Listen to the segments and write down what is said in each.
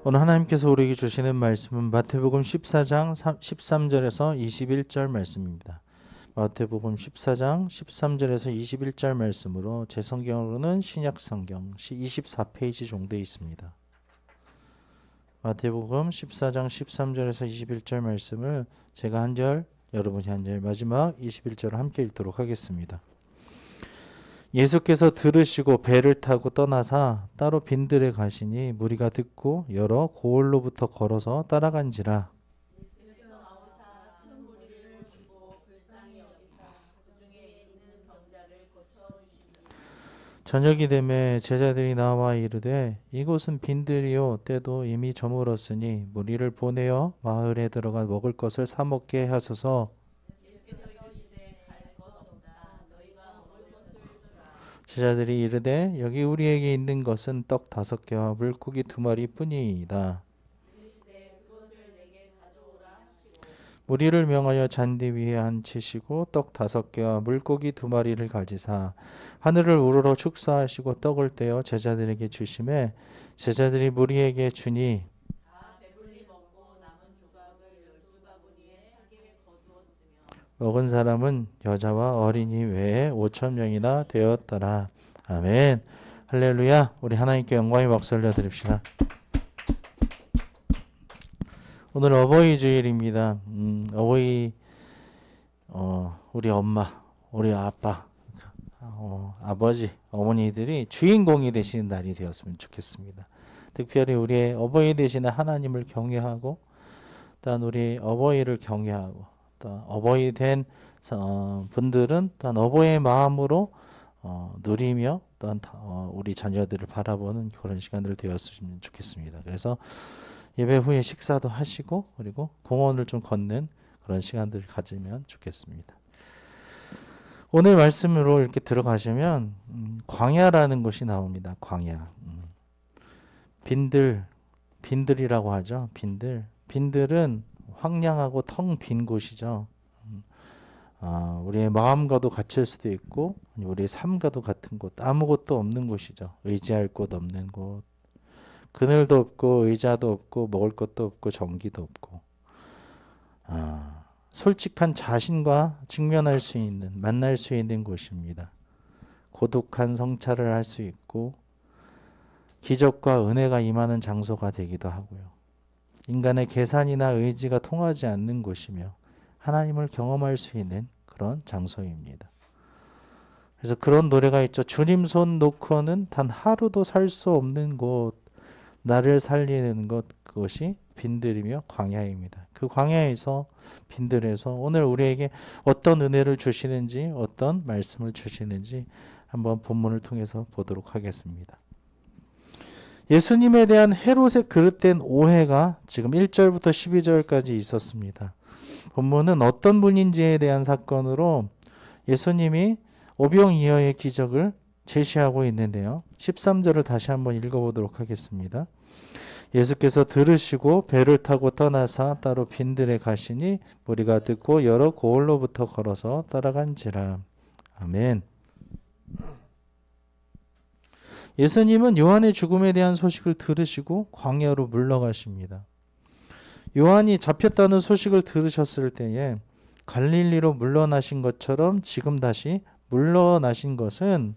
오늘 하나님께서 우리에게 주시는 말씀은 마태복음 14장 13절에서 21절 말씀입니다. 마태복음 14장 13절에서 21절 말씀으로 제 성경으로는 신약성경 24페이지 정도에 있습니다. 마태복음 14장 13절에서 21절 말씀을 제가 한 절, 여러분이 한 절, 마지막 21절을 함께 읽도록 하겠습니다. 예수께서 들으시고 배를 타고 떠나사 따로 빈들에 가시니 무리가 듣고 여러 고을로부터 걸어서 따라간지라. 저녁이 되매 제자들이 나와 이르되 이곳은 빈들이요 때도 이미 저물었으니 무리를 보내어 마을에 들어가 먹을 것을 사 먹게 하소서. 제자들이 이르되 여기 우리에게 있는 것은 떡 5개와 물고기 2마리 뿐이다. 무리를 명하여 잔디 위에 앉히시고 떡 5개와 물고기 2마리를 가지사 하늘을 우러러 축사하시고 떡을 떼어 제자들에게 주시매 제자들이 무리에게 주니 먹은 사람은 여자와 어린이 외에 5,000명이나 되었더라. 아멘. 할렐루야. 우리 하나님께 영광의 박수 올려드립시다. 오늘 어버이 주일입니다. 어버이 우리 엄마, 우리 아빠, 아버지, 어머니들이 주인공이 되시는 날이 되었으면 좋겠습니다. 특별히 우리의 어버이 되시는 하나님을 경외하고 또한 우리 어버이를 경외하고 또 어버이 된 분들은 또한 어버이의 마음으로 누리며 또한 우리 자녀들을 바라보는 그런 시간들 되었으면 좋겠습니다. 그래서 예배 후에 식사도 하시고 그리고 공원을 좀 걷는 그런 시간들을 가지면 좋겠습니다. 오늘 말씀으로 이렇게 들어가시면 광야라는 것이 나옵니다. 광야. 빈들이라고 하죠. 빈들은 황량하고 텅 빈 곳이죠. 우리의 마음과도 같을 수도 있고 우리의 삶과도 같은 곳, 아무것도 없는 곳이죠. 의지할 곳 없는 곳. 그늘도 없고 의자도 없고 먹을 것도 없고 전기도 없고 솔직한 자신과 직면할 수 있는 만날 수 있는 곳입니다. 고독한 성찰을 할 수 있고 기적과 은혜가 임하는 장소가 되기도 하고요. 인간의 계산이나 의지가 통하지 않는 곳이며 하나님을 경험할 수 있는 그런 장소입니다. 그래서 그런 노래가 있죠. 주님 손 놓고는 단 하루도 살 수 없는 곳, 나를 살리는 것, 그것이 빈들이며 광야입니다. 그 광야에서 빈들에서 오늘 우리에게 어떤 은혜를 주시는지 어떤 말씀을 주시는지 한번 본문을 통해서 보도록 하겠습니다. 예수님에 대한 헤롯의 그릇된 오해가 지금 1절부터 12절까지 있었습니다. 본문은 어떤 분인지에 대한 사건으로 예수님이 오병이어의 기적을 제시하고 있는데요. 13절을 다시 한번 읽어보도록 하겠습니다. 예수께서 들으시고 배를 타고 떠나사 따로 빈들에 가시니 무리가 듣고 여러 고을로부터 걸어서 따라간지라. 아멘. 예수님은 요한의 죽음에 대한 소식을 들으시고 광야로 물러가십니다. 요한이 잡혔다는 소식을 들으셨을 때에 갈릴리로 물러나신 것처럼 지금 다시 물러나신 것은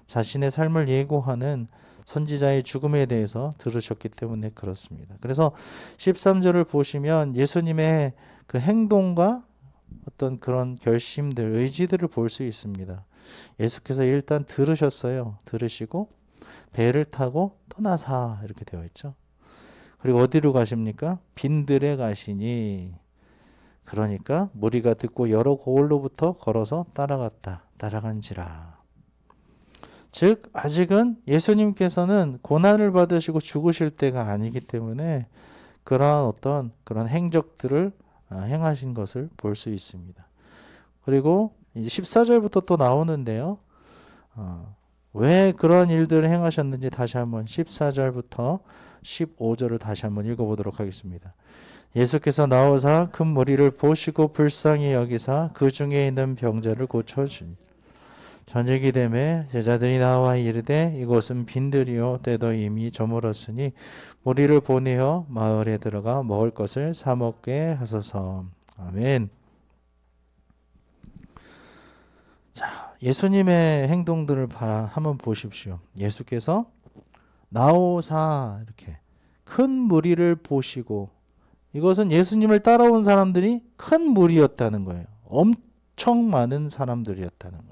자신의 삶을 예고하는 선지자의 죽음에 대해서 들으셨기 때문에 그렇습니다. 그래서 13절을 보시면 예수님의 그 행동과 어떤 그런 결심들, 의지들을 볼 수 있습니다. 예수께서 일단 들으셨어요. 들으시고 배를 타고 떠나사 이렇게 되어 있죠. 그리고 어디로 가십니까? 빈들에 가시니, 그러니까 무리가 듣고 여러 고을로부터 걸어서 따라간지라. 즉 아직은 예수님께서는 고난을 받으시고 죽으실 때가 아니기 때문에 그러한 행적들을 행하신 것을 볼 수 있습니다. 그리고 14절부터 또 나오는데요. 왜 그런 일들을 행하셨는지 다시 한번 14절부터 15절을 다시 한번 읽어보도록 하겠습니다. 예수께서 나오사 큰 무리를 보시고 불쌍히 여기사 그 중에 있는 병자를 고쳐주니 저녁이 되매 제자들이 나와 이르되 이곳은 빈들이요 때도 이미 저물었으니 무리를 보내어 마을에 들어가 먹을 것을 사 먹게 하소서. 아멘. 자, 예수님의 행동들을 한번 보십시오. 예수께서 나오사 이렇게 큰 무리를 보시고, 이것은 예수님을 따라온 사람들이 큰 무리였다는 거예요. 엄청 많은 사람들이었다는 거예요.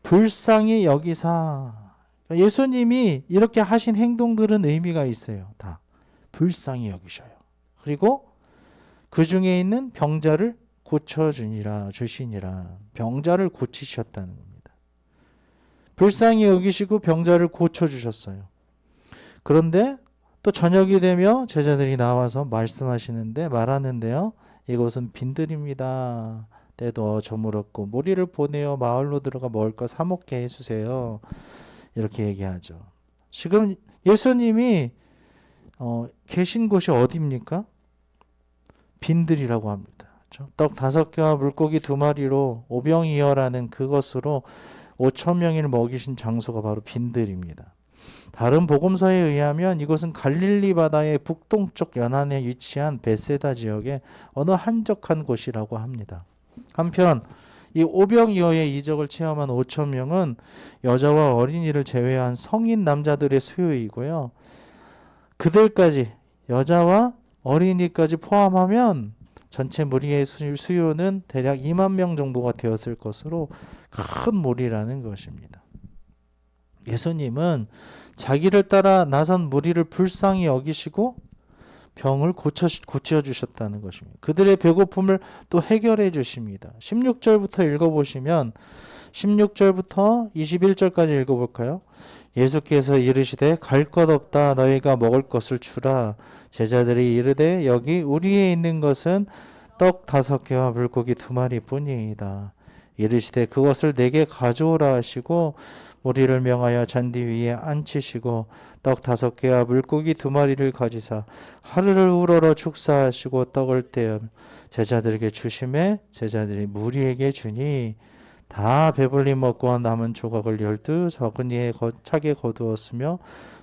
불쌍히 여기사, 예수님이 이렇게 하신 행동들은 의미가 있어요. 다 불쌍히 여기셔요. 그리고 그 중에 있는 병자를 주시니라. 병자를 고치셨다는 겁니다. 불쌍히 여기시고 병자를 고쳐주셨어요. 그런데 또 저녁이 되며 제자들이 나와서 말하는데요. 이곳은 빈들입니다. 때도 저물었고 무리를 보내어 마을로 들어가 먹을 것 사 먹게 해주세요. 이렇게 얘기하죠. 지금 예수님이 계신 곳이 어디입니까? 빈들이라고 합니다. 그렇죠? 떡 5개와 물고기 2마리로 오병이어라는 그것으로 5,000명을 먹이신 장소가 바로 빈들입니다. 다른 복음서에 의하면 이곳은 갈릴리 바다의 북동쪽 연안에 위치한 베세다 지역의 어느 한적한 곳이라고 합니다. 한편 이 오병이어의 이적을 체험한 5,000명은 여자와 어린이를 제외한 성인 남자들의 수요이고요. 그들까지, 여자와 어린이까지 포함하면 전체 무리의 수요는 대략 2만 명 정도가 되었을 것으로 큰 무리라는 것입니다. 예수님은 자기를 따라 나선 무리를 불쌍히 여기시고 병을 고쳐주셨다는 것입니다. 그들의 배고픔을 또 해결해 주십니다. 16절부터 읽어보시면 16절부터 21절까지 읽어볼까요? 예수께서 이르시되 갈 것 없다 너희가 먹을 것을 주라. 제자들이 이르되 여기 우리에 있는 것은 떡 5개와 물고기 2마리 뿐이다. 이르시되 그것을 내게 가져오라 하시고 무리를 명하여 잔디 위에 앉히시고 떡 5개와 물고기 2마리를 가지사 하루를 우러러 축사하시고 떡을 떼어 제자들에게 주시매 제자들이 무리에게 주니 다 배불리 먹고 남은 조각을 12 적은이에 차게 거두었으며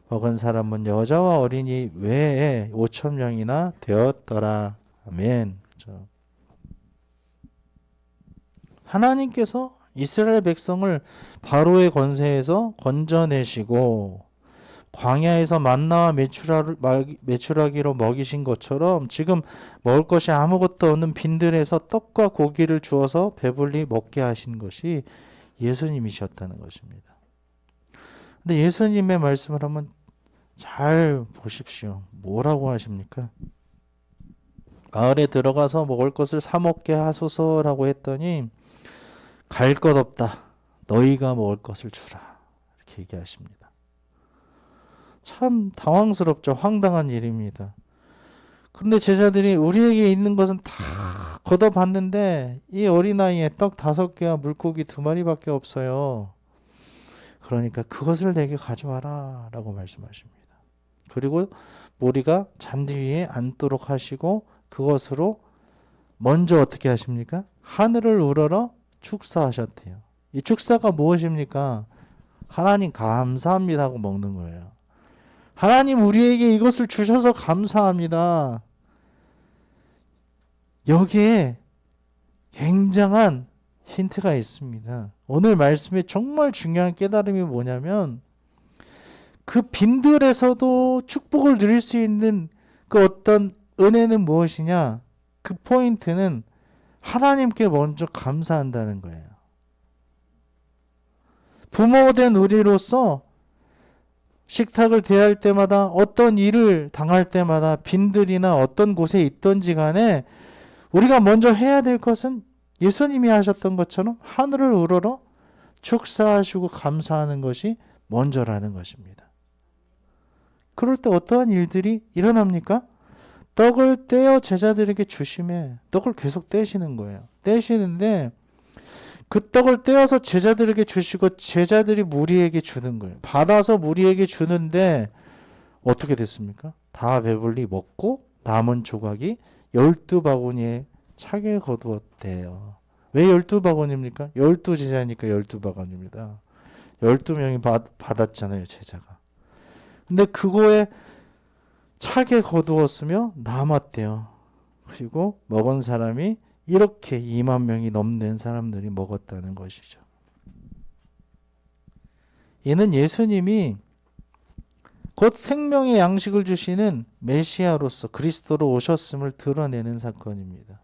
먹은 사람은 여자와 어린이 외에 5,000명이나 되었더라. 아멘. 그렇죠. 하나님께서 이스라엘 백성을 바로의 권세에서 건져내시고 광야에서 만나와 메추라기로 먹이신 것처럼 지금 먹을 것이 아무것도 없는 빈들에서 떡과 고기를 주어서 배불리 먹게 하신 것이 예수님이셨다는 것입니다. 근데 예수님의 말씀을 한번 잘 보십시오. 뭐라고 하십니까? 마을에 들어가서 먹을 것을 사 먹게 하소서라고 했더니 갈 것 없다. 너희가 먹을 것을 주라. 이렇게 얘기하십니다. 참 당황스럽죠. 황당한 일입니다. 그런데 제자들이 우리에게 있는 것은 다 걷어봤는데 이 어린아이에 떡 5개와 물고기 2마리밖에 없어요. 그러니까 그것을 내게 가져와라 라고 말씀하십니다. 그리고 무리가 잔디 위에 앉도록 하시고 그것으로 먼저 어떻게 하십니까? 하늘을 우러러 축사하셨대요. 이 축사가 무엇입니까? 하나님 감사합니다 하고 먹는 거예요. 하나님 우리에게 이것을 주셔서 감사합니다. 여기에 굉장한 힌트가 있습니다. 오늘 말씀에 정말 중요한 깨달음이 뭐냐면 그 빈들에서도 축복을 누릴 수 있는 그 어떤 은혜는 무엇이냐? 그 포인트는 하나님께 먼저 감사한다는 거예요. 부모된 우리로서 식탁을 대할 때마다 어떤 일을 당할 때마다 빈들이나 어떤 곳에 있던지 간에 우리가 먼저 해야 될 것은 예수님이 하셨던 것처럼 하늘을 우러러 축사하시고 감사하는 것이 먼저라는 것입니다. 그럴 때 어떠한 일들이 일어납니까? 떡을 떼어 제자들에게 주심에 떡을 계속 떼시는 거예요. 떼시는데 그 떡을 떼어서 제자들에게 주시고 제자들이 무리에게 주는 거예요. 받아서 무리에게 주는데 어떻게 됐습니까? 다 배불리 먹고 남은 조각이 12바구니에 차게 거두었대요. 왜 12바구니입니까? 12제자니까 12바구니입니다. 12명이 받았잖아요, 제자가. 근데 그거에 차게 거두었으며 남았대요. 그리고 먹은 사람이 이렇게 2만 명이 넘는 사람들이 먹었다는 것이죠. 이는 예수님이 곧 생명의 양식을 주시는 메시아로서 그리스도로 오셨음을 드러내는 사건입니다.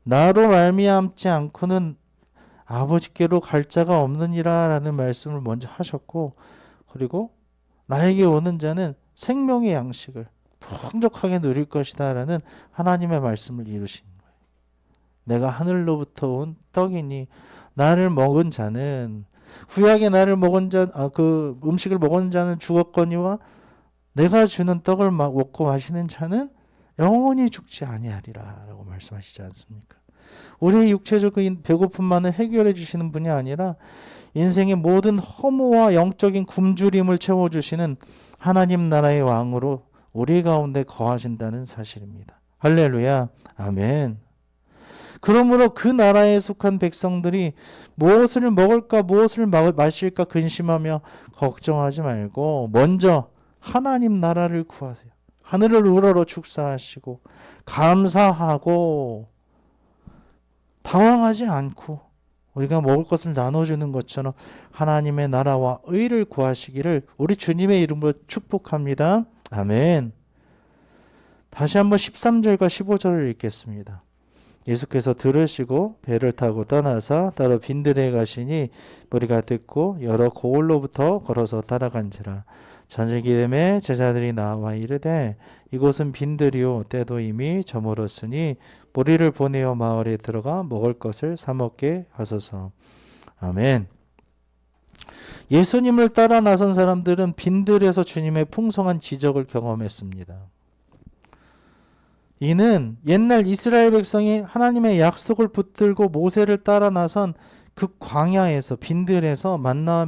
나로 말미암지 않고는 아버지께로 갈 자가 없느니라 라는 말씀을 먼저 하셨고, 그리고 나에게 오는 자는 생명의 양식을 풍족하게 누릴 것이다 라는 하나님의 말씀을 이루신 거예요. 내가 하늘로부터 온 떡이니 나를 먹은 자는, 구약에 나를 먹은 자, 그 음식을 먹은 자는 죽었거니와 내가 주는 떡을 먹고 마시는 자는 영원히 죽지 아니하리라 라고 말씀하시지 않습니까? 우리의 육체적인 배고픔만을 해결해 주시는 분이 아니라 인생의 모든 허무와 영적인 굶주림을 채워주시는 하나님 나라의 왕으로 우리 가운데 거하신다는 사실입니다. 할렐루야, 아멘. 그러므로 그 나라에 속한 백성들이 무엇을 먹을까 무엇을 마실까 근심하며 걱정하지 말고 먼저 하나님 나라를 구하세요. 하늘을 우러러 축사하시고 감사하고 당황하지 않고 우리가 먹을 것을 나눠주는 것처럼 하나님의 나라와 의를 구하시기를 우리 주님의 이름으로 축복합니다. 아멘. 다시 한번 13절과 15절을 읽겠습니다. 예수께서 들으시고 배를 타고 떠나서 따로 빈들에 가시니 무리가 듣고 여러 고을로부터 걸어서 따라간지라. 저녁이 되매 제자들이 나와 이르되 이곳은 빈들이요 때도 이미 저물었으니 무리를 보내어 마을에 들어가 먹을 것을 사 먹게 하소서. 아멘. 예수님을 따라 나선 사람들은 빈들에서 주님의 풍성한 기적을 경험했습니다. 이는 옛날 이스라엘 백성이 하나님의 약속을 붙들고 모세를 따라 나선 그 광야에서 빈들에서 만나와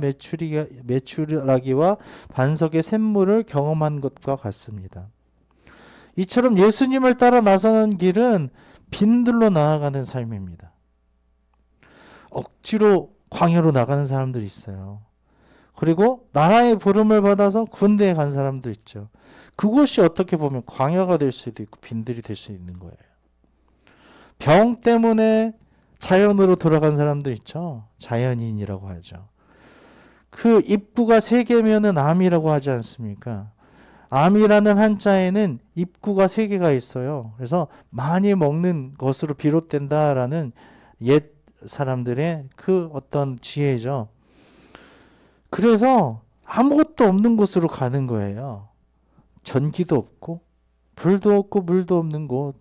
메추라기와 반석의 샘물을 경험한 것과 같습니다. 이처럼 예수님을 따라 나서는 길은 빈들로 나아가는 삶입니다. 억지로 광야로 나가는 사람들이 있어요. 그리고 나라의 부름을 받아서 군대에 간 사람도 있죠. 그곳이 어떻게 보면 광야가 될 수도 있고 빈들이 될 수 있는 거예요. 병 때문에 자연으로 돌아간 사람도 있죠. 자연인이라고 하죠. 그 입구가 3개면은 암이라고 하지 않습니까? 암이라는 한자에는 입구가 3개가 있어요. 그래서 많이 먹는 것으로 비롯된다라는 옛 사람들의 그 어떤 지혜죠. 그래서 아무것도 없는 곳으로 가는 거예요. 전기도 없고 불도 없고 물도 없는 곳.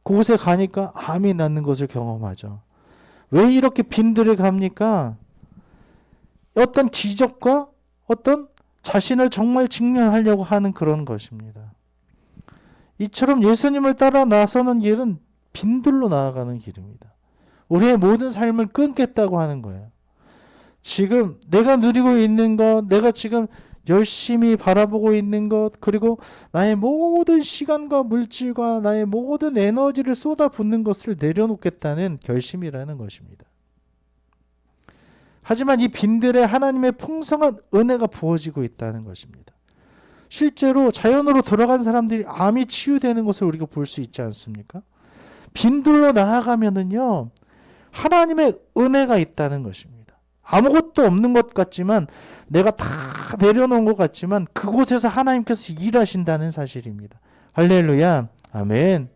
그곳에 가니까 암이 낫는 것을 경험하죠. 왜 이렇게 빈들에 갑니까? 어떤 기적과 어떤 자신을 정말 직면하려고 하는 그런 것입니다. 이처럼 예수님을 따라 나서는 길은 빈들로 나아가는 길입니다. 우리의 모든 삶을 끊겠다고 하는 거예요. 지금 내가 누리고 있는 것, 내가 지금 열심히 바라보고 있는 것, 그리고 나의 모든 시간과 물질과 나의 모든 에너지를 쏟아붓는 것을 내려놓겠다는 결심이라는 것입니다. 하지만 이 빈들에 하나님의 풍성한 은혜가 부어지고 있다는 것입니다. 실제로 자연으로 돌아간 사람들이 암이 치유되는 것을 우리가 볼 수 있지 않습니까? 빈들로 나아가면은요, 하나님의 은혜가 있다는 것입니다. 아무것도 없는 것 같지만, 내가 다 내려놓은 것 같지만 그곳에서 하나님께서 일하신다는 사실입니다. 할렐루야, 아멘.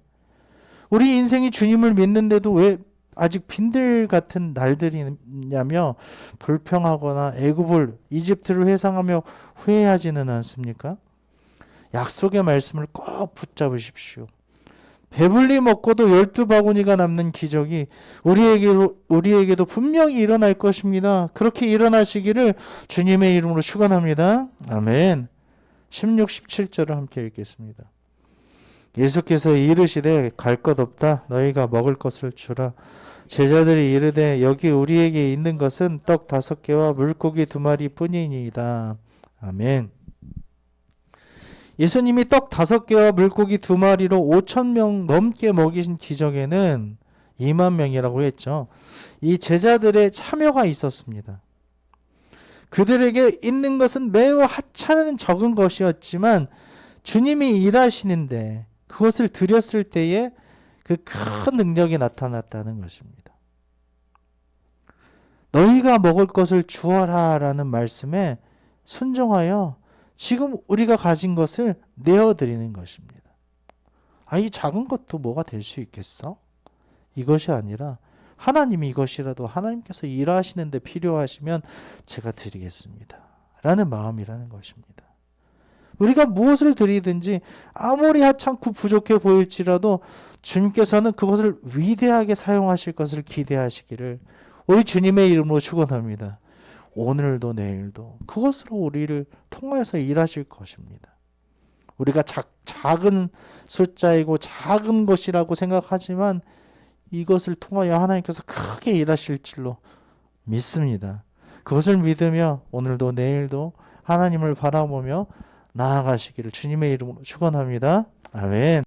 우리 인생이 주님을 믿는데도 왜 아직 빈들 같은 날들이냐며 불평하거나 애굽을, 이집트를 회상하며 후회하지는 않습니까? 약속의 말씀을 꼭 붙잡으십시오. 배불리 먹고도 12바구니가 남는 기적이 우리에게도 분명히 일어날 것입니다. 그렇게 일어나시기를 주님의 이름으로 축원합니다. 아멘. 16, 17절을 함께 읽겠습니다. 예수께서 이르시되 갈 것 없다. 너희가 먹을 것을 주라. 제자들이 이르되 여기 우리에게 있는 것은 떡 5개와 물고기 2마리 뿐이니이다. 아멘. 예수님이 떡 5개와 물고기 2마리로 5,000명 넘게 먹이신 기적에는 2만 명이라고 했죠. 이 제자들의 참여가 있었습니다. 그들에게 있는 것은 매우 하찮은 적은 것이었지만 주님이 일하시는데 그것을 드렸을 때에 그 큰 능력이 나타났다는 것입니다. 너희가 먹을 것을 주어라 라는 말씀에 순종하여 지금 우리가 가진 것을 내어드리는 것입니다. 이 작은 것도 뭐가 될 수 있겠어? 이것이 아니라 하나님이 이것이라도 하나님께서 일하시는데 필요하시면 제가 드리겠습니다 라는 마음이라는 것입니다. 우리가 무엇을 드리든지 아무리 하찮고 부족해 보일지라도 주님께서는 그것을 위대하게 사용하실 것을 기대하시기를 우리 주님의 이름으로 축원합니다. 오늘도 내일도 그것으로 우리를 통하여서 일하실 것입니다. 우리가 작은 숫자이고 작은 것이라고 생각하지만 이것을 통하여 하나님께서 크게 일하실 줄로 믿습니다. 그것을 믿으며 오늘도 내일도 하나님을 바라보며 나아가시기를 주님의 이름으로 축원합니다. 아멘.